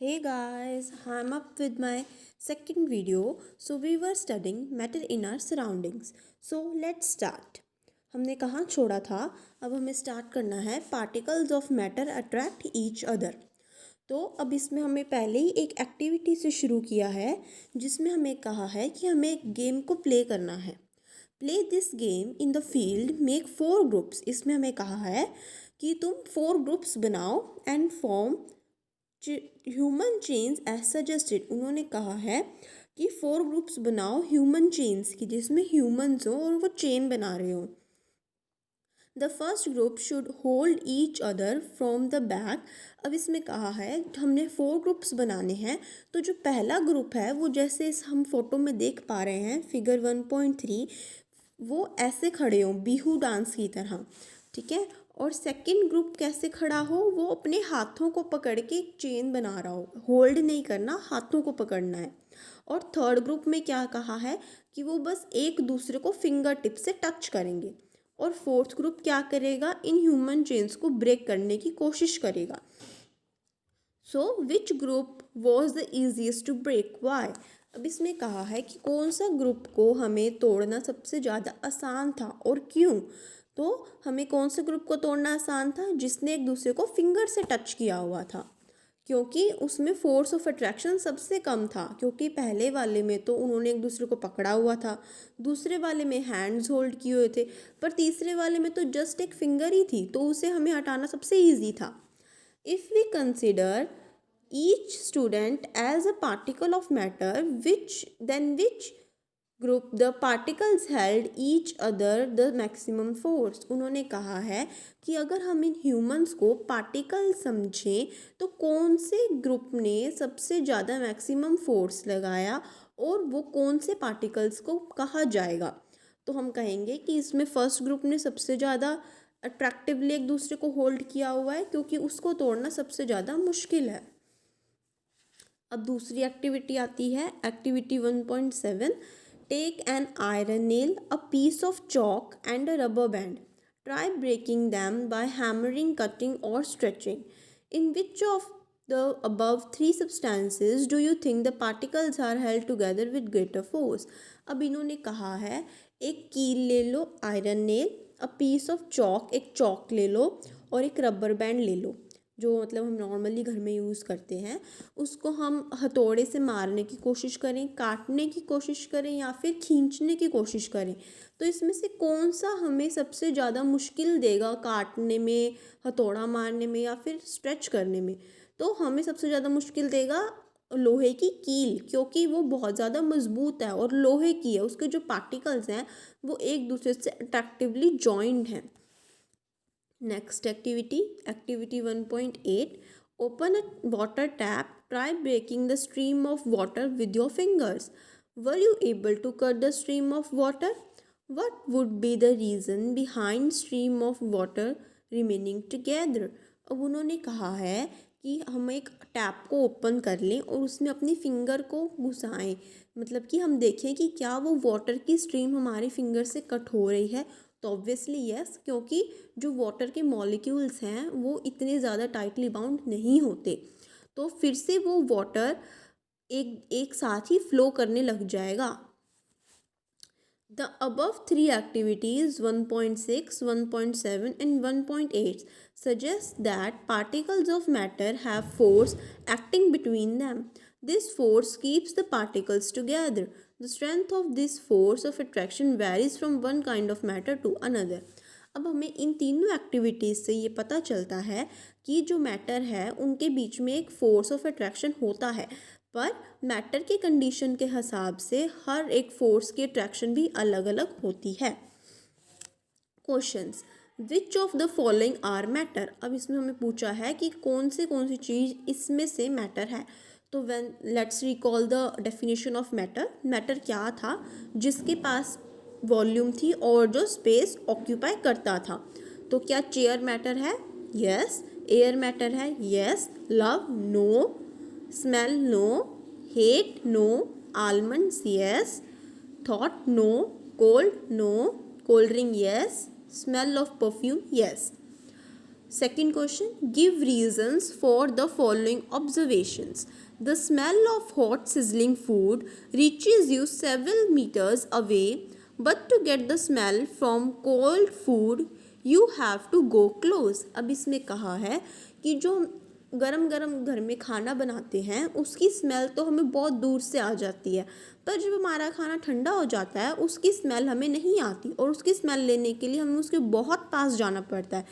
Hey guys, I'm up with my second video. So we were studying matter in our surroundings. So let's start. हमने कहाँ छोड़ा था? अब हमें start करना है particles of matter attract each other. तो अब इसमें हमें पहले ही एक एक्टिविटी से शुरू किया है जिसमें हमें कहा है कि हमें एक गेम को प्ले करना है। Play this game in the field make 4 groups. इसमें हमें कहा है कि तुम 4 ग्रुप्स बनाओ and form human chains as suggested. उन्होंने कहा है कि 4 ग्रुप्स बनाओ ह्यूमन चेन्स की जिसमें ह्यूमंस हो और वो चेन बना रहे हो। The first group should hold each other from the back. अब इसमें कहा है हमने 4 ग्रुप्स बनाने हैं। तो जो पहला ग्रुप है वो जैसे इस हम फोटो में देख पा रहे हैं फिगर 1.3, वो ऐसे खड़े हों बिहू डांस की तरह, ठीक है। और सेकंड ग्रुप कैसे खड़ा हो, वो अपने हाथों को पकड़ के एक चेन बना रहा हो, होल्ड नहीं करना, हाथों को पकड़ना है। और थर्ड ग्रुप में क्या कहा है कि वो बस एक दूसरे को फिंगर टिप से टच करेंगे। और फोर्थ ग्रुप क्या करेगा, इन ह्यूमन चेन्स को ब्रेक करने की कोशिश करेगा। So which group was the easiest to break, why. अब इसमें कहा है कि कौन सा ग्रुप को हमें तोड़ना सबसे ज़्यादा आसान था और क्यों। तो हमें कौन से ग्रुप को तोड़ना आसान था, जिसने एक दूसरे को फिंगर से टच किया हुआ था, क्योंकि उसमें फोर्स ऑफ अट्रैक्शन सबसे कम था। क्योंकि पहले वाले में तो उन्होंने एक दूसरे को पकड़ा हुआ था, दूसरे वाले में हैंड्स होल्ड किए हुए थे, पर तीसरे वाले में तो जस्ट एक फिंगर ही थी, तो उसे हमें हटाना सबसे ईजी था। If we consider each student as a particle of matter, which group the particles held each other the maximum force। उन्होंने कहा है कि अगर हम इन ह्यूमंस को पार्टिकल समझें तो कौन से ग्रुप ने सबसे ज़्यादा मैक्सिमम फोर्स लगाया और वो कौन से पार्टिकल्स को कहा जाएगा। तो हम कहेंगे कि इसमें फर्स्ट ग्रुप ने सबसे ज़्यादा अट्रैक्टिवली एक दूसरे को होल्ड किया हुआ है, क्योंकि उसको तोड़ना सबसे ज़्यादा मुश्किल है। अब दूसरी एक्टिविटी आती है activity 1.7। Take an iron nail, a piece of chalk and a rubber band. Try breaking them by hammering, cutting और stretching. In which of the above 3 substances do you think the particles are held together with greater force। अब इन्होंने कहा है एक कील ले लो, iron nail, a piece of chalk, एक चॉक ले लो, और एक रबर बैंड ले लो, जो मतलब हम नॉर्मली घर में यूज़ करते हैं। उसको हम हथौड़े से मारने की कोशिश करें, काटने की कोशिश करें या फिर खींचने की कोशिश करें। तो इसमें से कौन सा हमें सबसे ज़्यादा मुश्किल देगा, काटने में, हथौड़ा मारने में या फिर स्ट्रेच करने में। तो हमें सबसे ज़्यादा मुश्किल देगा लोहे की कील, क्योंकि वो बहुत ज़्यादा मजबूत है और लोहे की है, उसके जो पार्टिकल्स हैं वो एक दूसरे से अट्रैक्टिवली जॉइंड हैं। Next activity activity 1.8। Open a water tap, try breaking the stream of water with your fingers. Were you able to cut the stream of water? What would be the reason behind stream of water remaining together. अब उन्होंने कहा है कि हम एक tap को open कर लें और उसमें अपनी फिंगर को घुसाएं, मतलब कि हम देखें कि क्या वो वाटर की स्ट्रीम हमारी फिंगर से कट हो रही है। तो ऑब्वियसली यस, क्योंकि जो वाटर के मॉलिक्यूल्स हैं वो इतने ज़्यादा टाइटली बाउंड नहीं होते, तो फिर से वो वाटर एक एक साथ ही फ्लो करने लग जाएगा। The above 3 activities 1.6, 1.7 and 1.8 suggest that particles of matter have force acting between them. This force keeps the particles together. The strength of this force of attraction varies from one kind of matter to another. अब हमें इन तीनों activities से ये पता चलता है कि जो मैटर है उनके बीच में एक फोर्स ऑफ अट्रैक्शन होता है, पर मैटर के कंडीशन के हिसाब से हर एक फोर्स की अट्रैक्शन भी अलग अलग होती है। Questions, which of the following are matter. अब इसमें हमें पूछा है कि कौन सी चीज़ इसमें से मैटर है। तो when let's recall the definition of matter. Matter क्या था, जिसके पास वॉल्यूम थी और जो स्पेस ऑक्यूपाई करता था। तो क्या चेयर मैटर है? यस। एयर मैटर है? Yes. Love? No. Smell? No. Hate? No. Almonds? Yes. Thought? No. Cold? No. Cold drink? Yes. Smell of perfume? Yes. Second question, give reasons for the following observations. The smell of hot sizzling food reaches you several meters away, but to get the smell from cold food you have to go close. अब इसमें कहा है कि जो गरम गरम घर में खाना बनाते हैं उसकी स्मेल तो हमें बहुत दूर से आ जाती है, पर जब हमारा खाना ठंडा हो जाता है उसकी स्मेल हमें नहीं आती और उसकी स्मेल लेने के लिए हमें उसके बहुत पास जाना पड़ता है।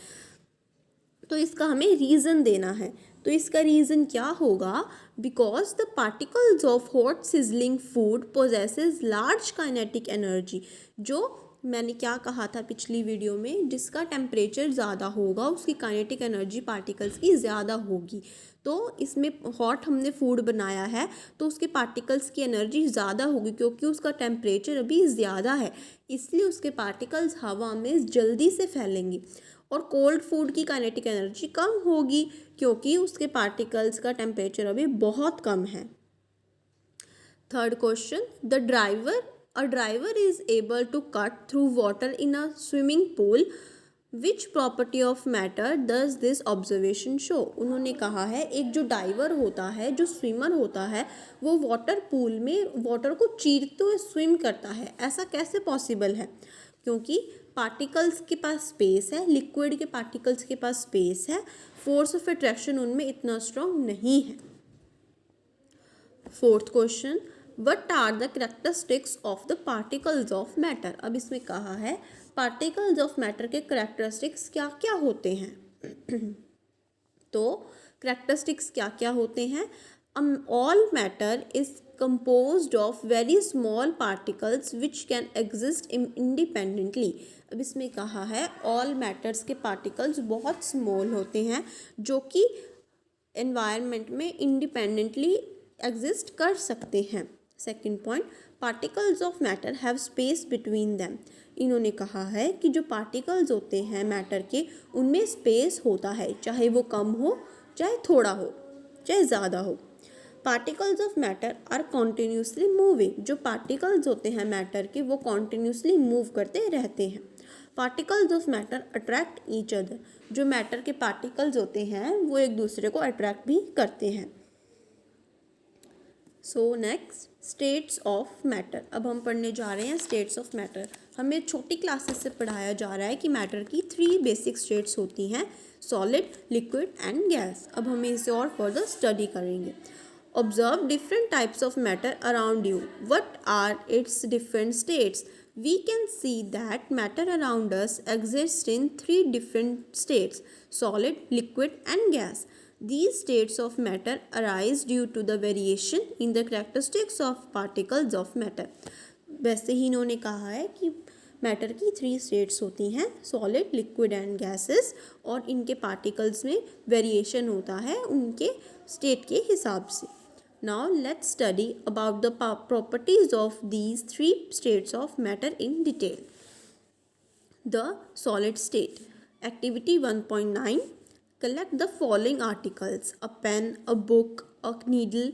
तो इसका हमें रीज़न देना है। तो इसका रीज़न क्या होगा? Because the particles of hot sizzling food possesses large kinetic energy. जो मैंने क्या कहा था पिछली वीडियो में, जिसका टेम्परेचर ज़्यादा होगा उसकी काइनेटिक एनर्जी पार्टिकल्स की ज़्यादा होगी। तो इसमें हॉट हमने फूड बनाया है तो उसके पार्टिकल्स की एनर्जी ज़्यादा होगी क्योंकि उसका टेम्परेचर अभी ज़्यादा है, इसलिए उसके पार्टिकल्स हवा में जल्दी से फैलेंगे। और कोल्ड फूड की काइनेटिक एनर्जी कम होगी क्योंकि उसके पार्टिकल्स का टेम्परेचर अभी बहुत कम है। Third question, a driver is able to cut through water in a swimming pool, which property of matter does this observation show. उन्होंने कहा है एक जो डाइवर होता है, जो स्विमर होता है, वो वाटर पूल में वाटर को चीरते हुए स्विम करता है। ऐसा कैसे पॉसिबल है? क्योंकि पार्टिकल्स के पास स्पेस है, लिक्विड के पार्टिकल्स के पास स्पेस है, फोर्स ऑफ अट्रैक्शन उनमें इतना स्ट्रॉन्ग नहीं है। Fourth question, what are the characteristics of the particles of matter. अब इसमें कहा है पार्टिकल्स ऑफ मैटर के कैरेक्टरिस्टिक्स क्या क्या होते हैं। तो कैरेक्टरिस्टिक्स क्या क्या होते हैं? All matter is composed of very small particles which can exist independently। अब इसमें कहा है ऑल मैटर्स के पार्टिकल्स बहुत स्मॉल होते हैं जो कि एनवायरनमेंट में इंडिपेंडेंटली एग्जिस्ट कर सकते हैं। Second point, particles of matter have space between them. इन्होंने कहा है कि जो पार्टिकल्स होते हैं मैटर के उनमें स्पेस होता है, चाहे वो कम हो, चाहे थोड़ा हो, चाहे ज़्यादा हो। Particles of matter are continuously moving. जो पार्टिकल्स होते हैं मैटर के वो कॉन्टीन्यूसली मूव करते रहते हैं। Particles of matter attract each other. जो मैटर के पार्टिकल्स होते हैं वो एक दूसरे को अट्रैक्ट भी करते हैं। So next, states of matter. अब हम पढ़ने जा रहे हैं स्टेट्स ऑफ मैटर। हमें छोटी क्लासेस से पढ़ाया जा रहा है कि मैटर की 3 बेसिक स्टेट्स होती हैं, सॉलिड, लिक्विड एंड गैस। अब हम इसे और फर्दर स्टडी करेंगे। Observe different types of matter around you. What are its different states? We can see that matter around us exists in 3 different states: solid, liquid and gas. These states of matter arise due to the variation in the characteristics of particles of matter. वैसे ही इन्होंने कहा है कि matter की 3 states होती हैं, solid, liquid and gases, और इनके पार्टिकल्स में वेरिएशन होता है उनके स्टेट के हिसाब से। Now let's study about the properties of these 3 states of matter in detail. The solid state. Activity 1.9. Collect the following articles: a pen, a book, a needle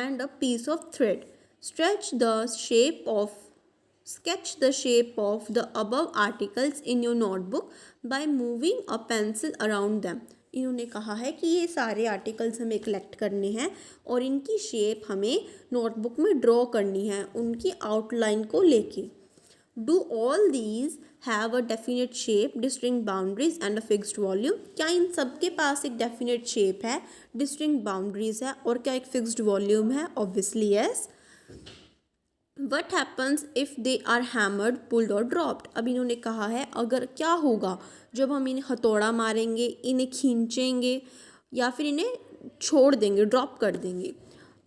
and a piece of thread. Sketch the shape of the above articles in your notebook by moving a pencil around them. इन्होंने कहा है कि ये सारे articles हमें collect करने हैं और इनकी शेप हमें नोटबुक में ड्रॉ करनी है उनकी आउटलाइन को लेके। Do all these have a definite shape, distinct boundaries and a fixed volume. क्या इन सब के पास एक डेफिनेट शेप है, डिस्टिंक्ट बाउंड्रीज है और क्या एक फिक्स्ड वॉल्यूम है? Obviously yes. What happens if they are hammered, pulled or dropped. अब इन्होंने कहा है अगर क्या होगा जब हम इन्हें हथौड़ा मारेंगे, इन्हें खींचेंगे या फिर इन्हें छोड़ देंगे, ड्रॉप कर देंगे।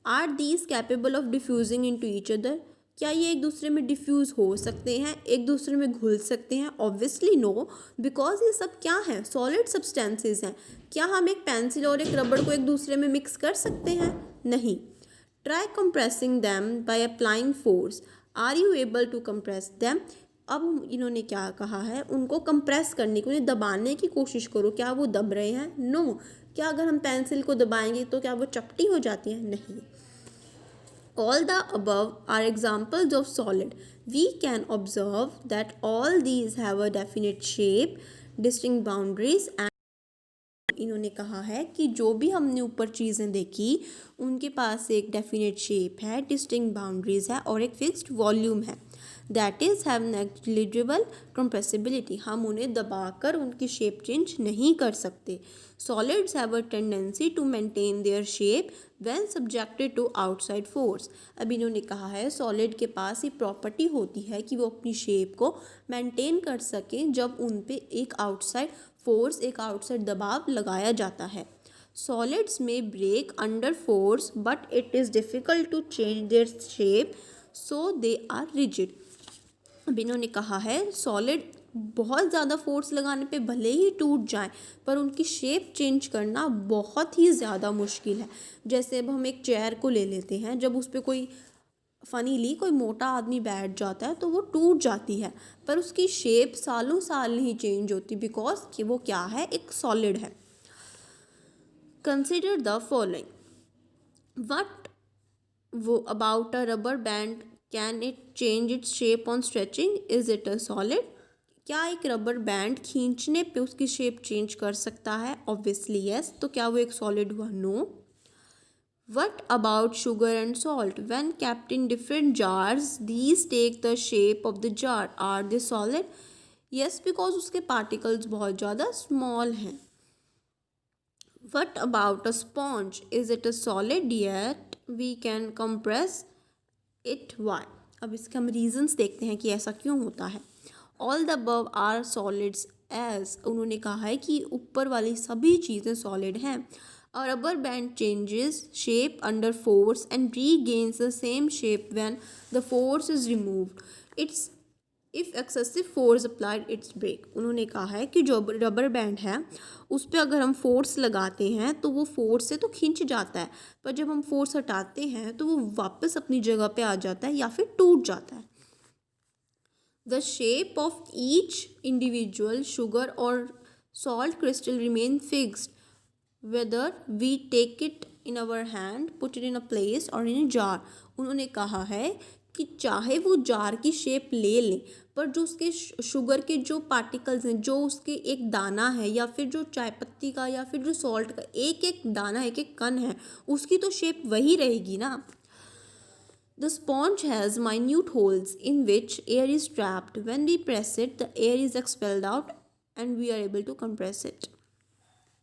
Are these capable of diffusing into each other. क्या ये एक दूसरे में डिफ्यूज़ हो सकते हैं, एक दूसरे में घुल सकते हैं? ऑब्वियसली नो, बिकॉज ये सब क्या है? सॉलिड सब्सटेंसेज हैं। क्या हम एक पेंसिल और एक रबड़ को एक दूसरे में मिक्स कर सकते हैं? नहीं। Try compressing them by applying force. Are you able to compress them? अब इन्होंने क्या कहा है, उनको कंप्रेस करने को, उन्हें दबाने की कोशिश करो, क्या वो दब रहे हैं? नो। क्या अगर हम पेंसिल को दबाएंगे तो क्या वो चपटी हो जाती है? नहीं। All the above are examples of solid. We can observe that all these have a definite shape, distinct boundaries and इन्होंने कहा है कि जो भी हमने ऊपर चीज़ें देखी उनके पास एक डेफिनेट शेप है, डिस्टिंक्ट बाउंड्रीज है और एक फिक्स्ड वॉल्यूम है। That is have negligible compressibility, हम उन्हें दबाकर उनकी शेप चेंज नहीं कर सकते। Solids have a tendency to maintain their shape when subjected to outside force. अब इन्होंने कहा है सॉलिड के पास ये प्रॉपर्टी होती है कि वो अपनी शेप को मेंटेन कर सकें जब उन पे एक आउटसाइड फोर्स, एक आउटसाइड दबाव लगाया जाता है। Solids may break under force but it is difficult to change their shape so they are rigid. अब इन्होंने कहा है सॉलिड बहुत ज़्यादा फोर्स लगाने पे भले ही टूट जाएं पर उनकी शेप चेंज करना बहुत ही ज़्यादा मुश्किल है। जैसे अब हम एक चेयर को ले लेते हैं, जब उस पर कोई फनीली कोई मोटा आदमी बैठ जाता है तो वो टूट जाती है, पर उसकी शेप सालों साल नहीं चेंज होती बिकॉज कि वो क्या है, एक सॉलिड है। Consider the following. वट वो about a rubber band, can it change its shape on stretching, is it a solid? क्या एक रबर बैंड खींचने पे उसकी शेप चेंज कर सकता है? Obviously yes. तो क्या वो एक सॉलिड हुआ? No. What about sugar and salt? When kept in different jars, these take the shape of the jar. Are they solid? Yes, because उसके particles बहुत ज़्यादा small हैं. What about a sponge? Is it a solid? Yet we can compress it. Why? अब इसके हम reasons देखते हैं कि ऐसा क्यों होता है. All the above are solids as उन्होंने कहा है कि ऊपर वाली सभी चीज़ें solid हैं. A rubber band changes shape under force and regains the same shape when the force is removed. It's if excessive force applied its break. उन्होंने कहा है कि जो रबर बैंड है उस पर अगर हम फोर्स लगाते हैं तो वो फोर्स से तो खींच जाता है, पर जब हम फोर्स हटाते हैं तो वो वापस अपनी जगह पे आ जाता है या फिर टूट जाता है. The shape of each individual sugar or salt crystal remain fixed whether we take it in our hand, put it in a place or in a jar. उन्होंने कहा है कि चाहे वो जार की शेप ले लें पर जो उसके शुगर के जो पार्टिकल्स हैं, जो उसके एक दाना है या फिर जो चाय पत्ती का या फिर जो सॉल्ट का एक एक दाना, एक एक कण है, उसकी तो शेप वही रहेगी ना. The sponge has minute holes in which air is trapped. When we press it, the air is expelled out and we are able to compress it.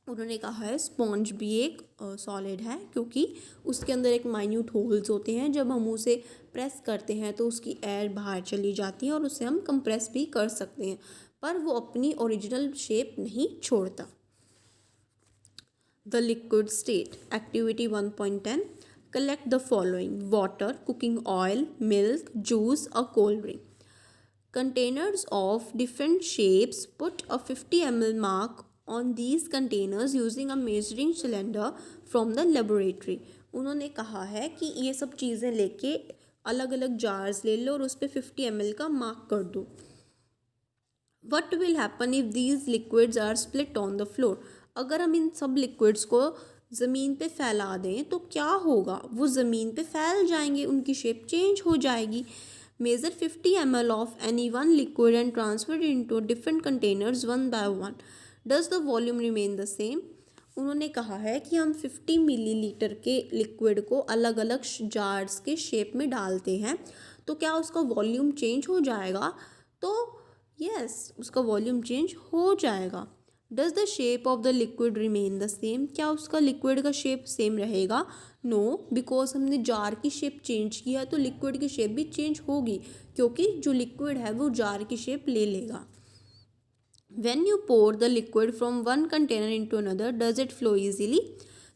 उन्होंने कहा है स्पॉन्ज भी एक सॉलिड है क्योंकि उसके अंदर एक माइन्यूट होल्स होते हैं, जब हम उसे प्रेस करते हैं तो उसकी एयर बाहर चली जाती है और उसे हम कंप्रेस भी कर सकते हैं, पर वो अपनी ओरिजिनल शेप नहीं छोड़ता. The liquid state activity 1.10. Collect the following: water, cooking oil, milk, juice, or cold drink. Containers of different shapes. Put a 50 ml mark on these containers using a measuring cylinder from the laboratory. उन्होंने कहा है कि ये सब चीज़ें लेके अलग अलग जार्स ले लो और उस पर 50 ml का मार्क कर दो. What will happen if these liquids are split on the floor? अगर हम इन सब लिक्विड्स को ज़मीन पे फैला दें तो क्या होगा? वो ज़मीन पे फैल जाएंगे, उनकी शेप चेंज हो जाएगी. Measure 50 ml of any one liquid and transfer into different containers one by one. Does the volume remain the same? उन्होंने कहा है कि हम 50 मिलीलीटर के लिक्विड को अलग अलग जार्स के शेप में डालते हैं तो क्या उसका वॉल्यूम चेंज हो जाएगा? तो यस, उसका वॉल्यूम चेंज हो जाएगा. Does the shape of the liquid remain the same? क्या उसका लिक्विड का शेप सेम रहेगा? नो, बिकॉज हमने जार की शेप चेंज किया है तो लिक्विड की शेप भी चेंज होगी क्योंकि जो लिक्विड है वो जार की शेप ले लेगा. When you pour the liquid from one container into another, does it flow easily?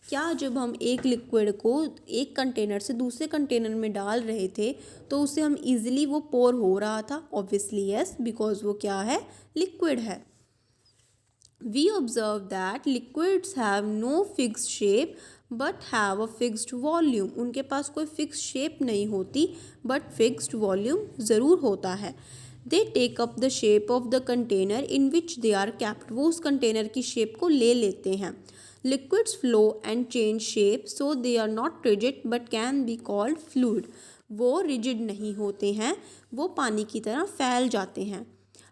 क्या जब हम एक लिक्विड को एक कंटेनर से दूसरे कंटेनर में डाल रहे थे तो उससे हम इजीली वो पोर हो रहा था? ऑब्वियसली यस, बिकॉज वो क्या है? लिक्विड है. We observe that liquids have no fixed shape but have a fixed volume. उनके पास कोई fixed shape नहीं होती but fixed volume ज़रूर होता है. They take up the shape of the container in which they are kept. वो उस container की शेप को ले लेते हैं. Liquids flow and change shape so they are not rigid but can be called fluid. वो rigid नहीं होते हैं, वो पानी की तरह फैल जाते हैं.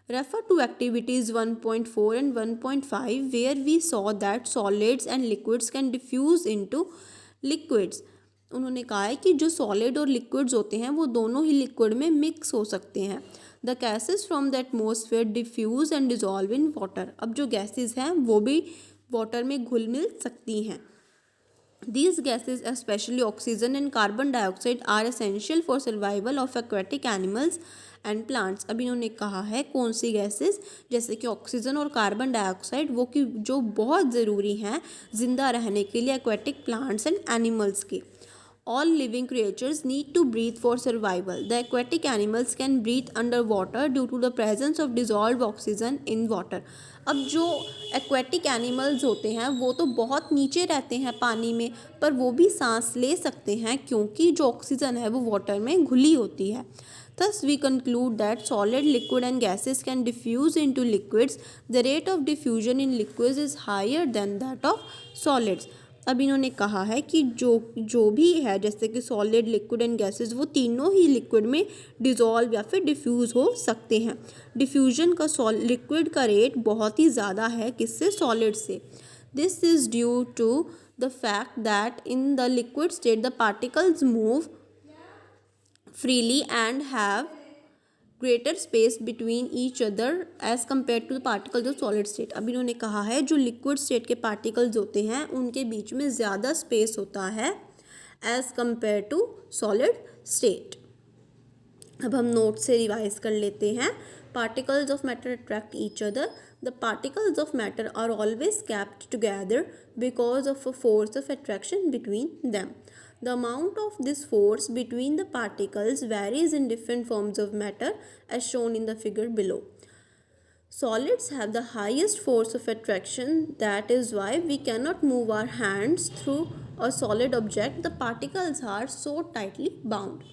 Refer to activities 1.4 and 1.5 where we saw that solids and liquids can diffuse into liquids. उन्होंने कहा है कि जो सॉलिड और लिक्विड्स होते हैं वो दोनों ही लिक्विड में मिक्स हो सकते हैं. The gases from the atmosphere diffuse and dissolve in water. अब जो गैसेज हैं वो भी वाटर में घुल मिल सकती हैं. These gases, especially oxygen and carbon dioxide, are essential for survival of aquatic animals and plants. अभी इन्होंने कहा है कौन सी गैसेस, जैसे कि ऑक्सीजन और कार्बन डाइऑक्साइड, वो कि जो बहुत ज़रूरी हैं जिंदा रहने के लिए aquatic plants and animals के. All living creatures need to breathe for survival. The aquatic animals can breathe underwater due to the presence of dissolved oxygen in water. अब जो एक्वेटिक एनिमल्स होते हैं वो तो बहुत नीचे रहते हैं पानी में, पर वो भी सांस ले सकते हैं क्योंकि जो ऑक्सीजन है वो वाटर में घुली होती है. Thus we conclude that solid, liquid and gases can diffuse into liquids. The rate of diffusion in liquids is higher than that of solids. अब इन्होंने कहा है कि जो भी है जैसे कि सॉलिड, लिक्विड एंड गैसेस, वो तीनों ही लिक्विड में डिज़ोल्व या फिर डिफ्यूज़ हो सकते हैं. डिफ्यूजन का लिक्विड का रेट बहुत ही ज़्यादा है किससे, सॉलिड से. This is due to the fact that in the liquid state the particles move freely and have greater space between each other as compared to the particles of solid state. अब इन्होंने कहा है जो liquid state के particles होते हैं उनके बीच में ज़्यादा स्पेस होता है as compare to solid state. अब हम नोट से रिवाइज कर लेते हैं. Particles of matter attract each other. The particles of matter are always kept together because of a force of attraction between them. The amount of this force between the particles varies in different forms of matter as shown in the figure below. Solids have the highest force of attraction. That is why we cannot move our hands through a solid object. The particles are so tightly bound.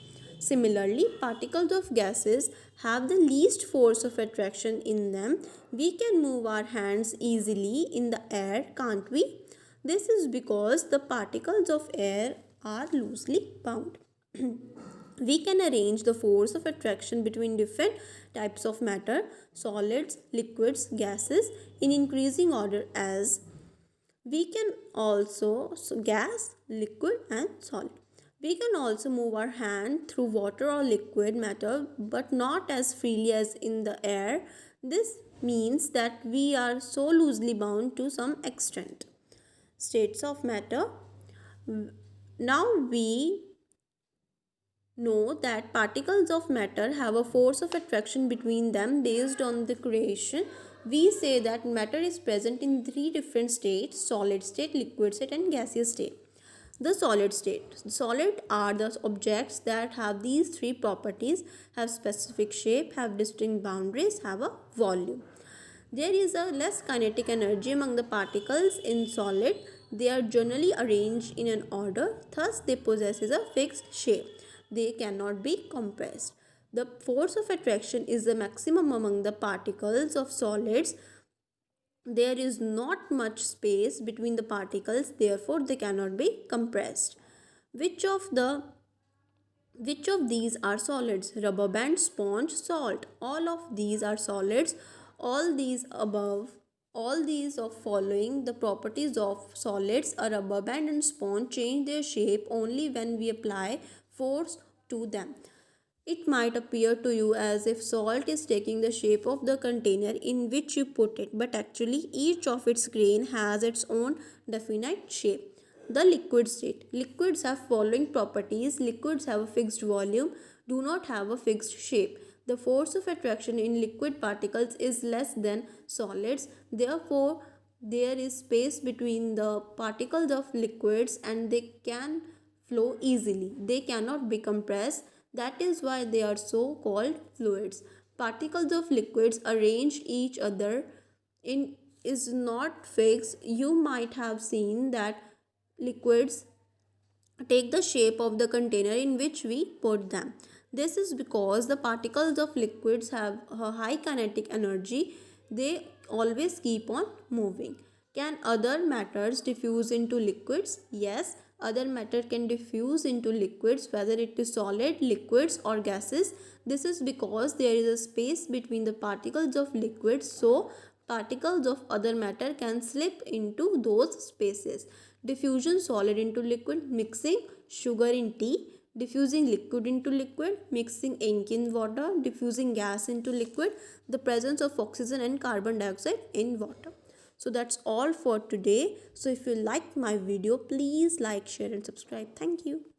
Similarly, particles of gases have the least force of attraction in them. We can move our hands easily in the air, can't we? This is because the particles of air are loosely bound. We can arrange the force of attraction between different types of matter, solids, liquids, gases, in increasing order as we can also gas, liquid and solid. We can also move our hand through water or liquid matter, but not as freely as in the air. This means that we are so loosely bound to some extent. States of matter. Now we know that particles of matter have a force of attraction between them based on the creation. We say that matter is present in three different states: solid state, liquid state and gaseous state. The solid state. Solid are the objects that have these three properties: have specific shape, have distinct boundaries, have a volume. There is a less kinetic energy among the particles in solid. They are generally arranged in an order, thus they possess a fixed shape. They cannot be compressed. The force of attraction is the maximum among the particles of solids. There is not much space between the particles, therefore they cannot be compressed. Which of these are solids? Rubber band, sponge, salt. All of these are solids. All these of following the properties of solids, a rubber band and sponge, change their shape only when we apply force to them. It might appear to you as if salt is taking the shape of the container in which you put it, but actually each of its grain has its own definite shape. The liquid state. Liquids have following properties. Liquids have a fixed volume, do not have a fixed shape. The force of attraction in liquid particles is less than solids. Therefore, there is space between the particles of liquids and they can flow easily. They cannot be compressed. That is why they are so called fluids. Particles of liquids arrange each other in is not fixed. You might have seen that liquids take the shape of the container in which we put them. This is because the particles of liquids have a high kinetic energy. They always keep on moving. Can other matters diffuse into liquids? Yes, other matter can diffuse into liquids, whether it is solid, liquids or gases. This is because there is a space between the particles of liquids, so particles of other matter can slip into those spaces. Diffusion solid into liquid, mixing sugar in tea, diffusing liquid into liquid, mixing ink in water, diffusing gas into liquid, the presence of oxygen and carbon dioxide in water. So that's all for today. So if you liked my video, please like, share and subscribe. Thank you.